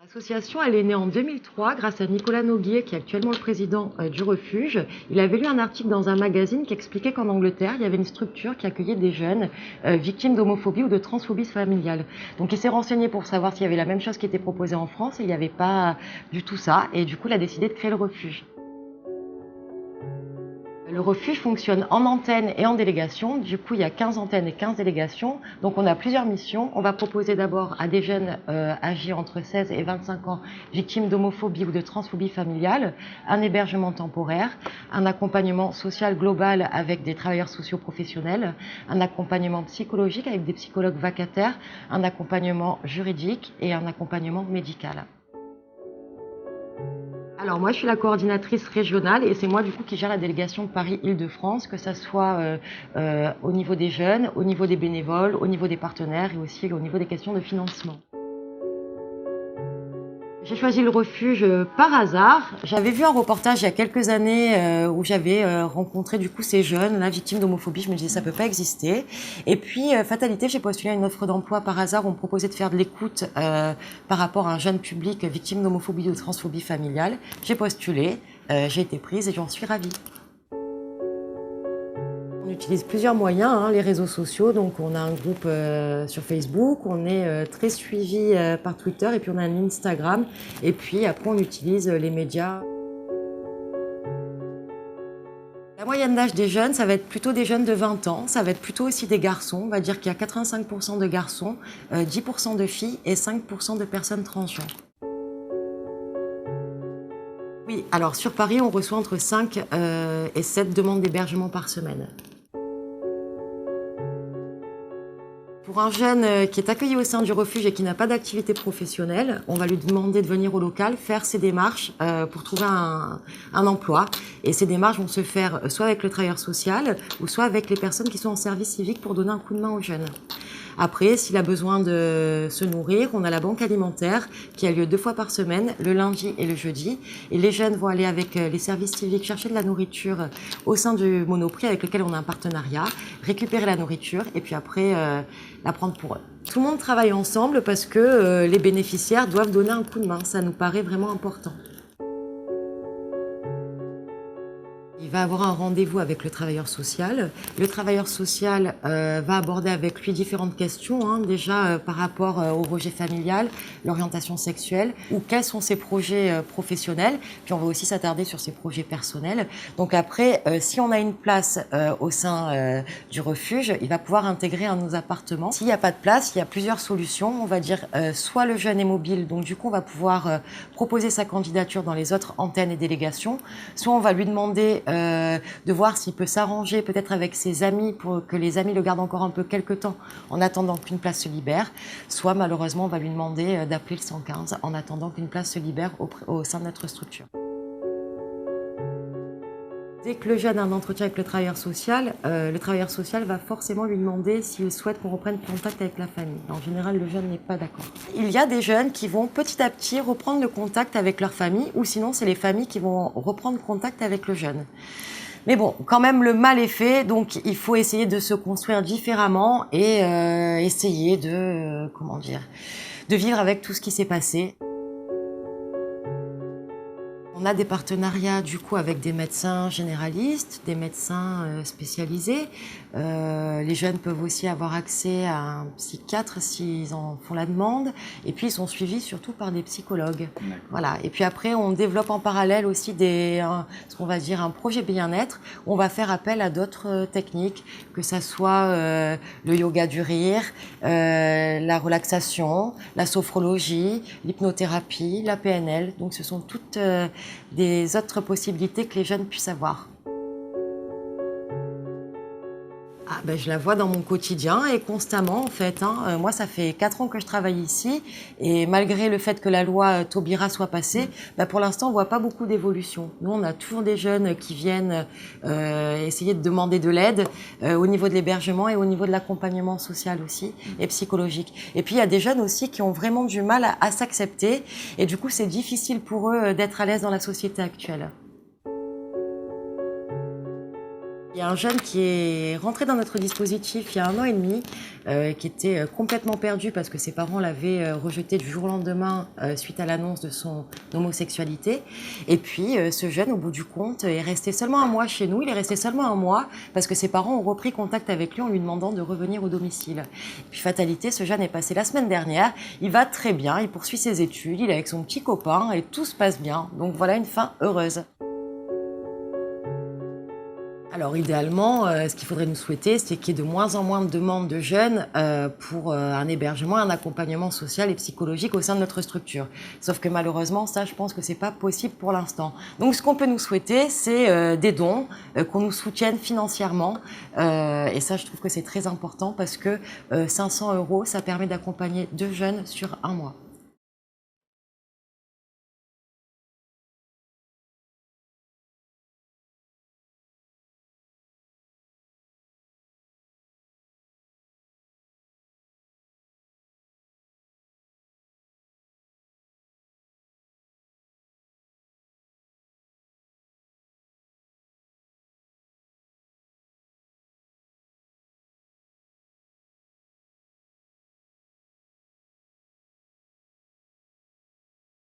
L'association, elle est née en 2003 grâce à Nicolas Noguier, qui est actuellement le président du refuge. Il avait lu un article dans un magazine qui expliquait qu'en Angleterre, il y avait une structure qui accueillait des jeunes victimes d'homophobie ou de transphobie familiale. Donc il s'est renseigné pour savoir s'il y avait la même chose qui était proposée en France, et il n'y avait pas du tout ça. Et du coup, il a décidé de créer le refuge. Le refuge fonctionne en antenne et en délégation. Du coup, il y a 15 antennes et 15 délégations. Donc, on a plusieurs missions. On va proposer d'abord à des jeunes âgés entre 16 et 25 ans, victimes d'homophobie ou de transphobie familiale, un hébergement temporaire, un accompagnement social global avec des travailleurs sociaux professionnels, un accompagnement psychologique avec des psychologues vacataires, un accompagnement juridique et un accompagnement médical. Alors moi, je suis la coordinatrice régionale et c'est moi du coup qui gère la délégation Paris-Île-de-France, que ça soit au niveau des jeunes, au niveau des bénévoles, au niveau des partenaires et aussi au niveau des questions de financement. J'ai choisi le refuge par hasard. J'avais vu un reportage il y a quelques années où j'avais rencontré du coup ces jeunes, là, victimes d'homophobie. Je me disais ça peut pas exister. Et puis fatalité, j'ai postulé à une offre d'emploi par hasard où on me proposait de faire de l'écoute par rapport à un jeune public victime d'homophobie ou de transphobie familiale. J'ai postulé, j'ai été prise et j'en suis ravie. On utilise plusieurs moyens, les réseaux sociaux. Donc, on a un groupe sur Facebook, on est très suivi par Twitter et puis on a un Instagram. Et puis après, on utilise les médias. La moyenne d'âge des jeunes, ça va être plutôt des jeunes de 20 ans. Ça va être plutôt aussi des garçons. On va dire qu'il y a 85% de garçons, 10% de filles et 5% de personnes transgenres. Oui, alors sur Paris, on reçoit entre 5 et 7 demandes d'hébergement par semaine. Pour un jeune qui est accueilli au sein du refuge et qui n'a pas d'activité professionnelle, on va lui demander de venir au local faire ses démarches pour trouver un emploi. Et ces démarches vont se faire soit avec le travailleur social ou soit avec les personnes qui sont en service civique pour donner un coup de main aux jeunes. Après, s'il a besoin de se nourrir, on a la banque alimentaire qui a lieu 2 fois par semaine, le lundi et le jeudi. Et les jeunes vont aller avec les services civiques chercher de la nourriture au sein du Monoprix avec lequel on a un partenariat, récupérer la nourriture et puis après la prendre pour eux. Tout le monde travaille ensemble parce que les bénéficiaires doivent donner un coup de main. Ça nous paraît vraiment important. Il va avoir un rendez-vous avec le travailleur social. Le travailleur social va aborder avec lui différentes questions, déjà par rapport au rejet familial, l'orientation sexuelle, ou quels sont ses projets professionnels. Puis on va aussi s'attarder sur ses projets personnels. Donc après, si on a une place au sein du refuge, il va pouvoir intégrer un de nos appartements. S'il n'y a pas de place, il y a plusieurs solutions. On va dire soit le jeune est mobile, donc du coup on va pouvoir proposer sa candidature dans les autres antennes et délégations, soit on va lui demander de voir s'il peut s'arranger peut-être avec ses amis pour que les amis le gardent encore un peu quelques temps en attendant qu'une place se libère, soit malheureusement on va lui demander d'appeler le 115 en attendant qu'une place se libère au sein de notre structure. Dès que le jeune a un entretien avec le travailleur social va forcément lui demander s'il souhaite qu'on reprenne contact avec la famille. En général, le jeune n'est pas d'accord. Il y a des jeunes qui vont petit à petit reprendre le contact avec leur famille, ou sinon c'est les familles qui vont reprendre contact avec le jeune. Mais bon, quand même le mal est fait, donc il faut essayer de se construire différemment et essayer de, de vivre avec tout ce qui s'est passé. On a des partenariats du coup avec des médecins généralistes, des médecins spécialisés. Les jeunes peuvent aussi avoir accès à un psychiatre s'ils en font la demande. Et puis ils sont suivis surtout par des psychologues. Voilà. Et puis après, on développe en parallèle aussi ce qu'on va dire un projet bien-être. Où on va faire appel à d'autres techniques, que ça soit le yoga du rire, la relaxation, la sophrologie, l'hypnothérapie, la PNL. Donc ce sont toutes des autres possibilités que les jeunes puissent avoir. Je la vois dans mon quotidien et constamment en fait. Moi, ça fait 4 ans que je travaille ici et malgré le fait que la loi Taubira soit passée, pour l'instant, on voit pas beaucoup d'évolution. Nous, on a toujours des jeunes qui viennent essayer de demander de l'aide au niveau de l'hébergement et au niveau de l'accompagnement social aussi et psychologique. Et puis, il y a des jeunes aussi qui ont vraiment du mal à s'accepter et du coup, c'est difficile pour eux d'être à l'aise dans la société actuelle. Il y a un jeune qui est rentré dans notre dispositif il y a 1 an et demi, qui était complètement perdu parce que ses parents l'avaient rejeté du jour au lendemain suite à l'annonce de son homosexualité. Et puis ce jeune, au bout du compte, est resté seulement 1 mois chez nous. Il est resté seulement 1 mois parce que ses parents ont repris contact avec lui en lui demandant de revenir au domicile. Et puis fatalité, ce jeune est passé la semaine dernière. Il va très bien, il poursuit ses études, il est avec son petit copain et tout se passe bien. Donc voilà une fin heureuse. Alors idéalement, ce qu'il faudrait nous souhaiter, c'est qu'il y ait de moins en moins de demandes de jeunes pour un hébergement, un accompagnement social et psychologique au sein de notre structure. Sauf que malheureusement, ça, je pense que c'est pas possible pour l'instant. Donc ce qu'on peut nous souhaiter, c'est des dons, qu'on nous soutienne financièrement. Et ça, je trouve que c'est très important parce que 500 €, ça permet d'accompagner 2 jeunes sur 1 mois.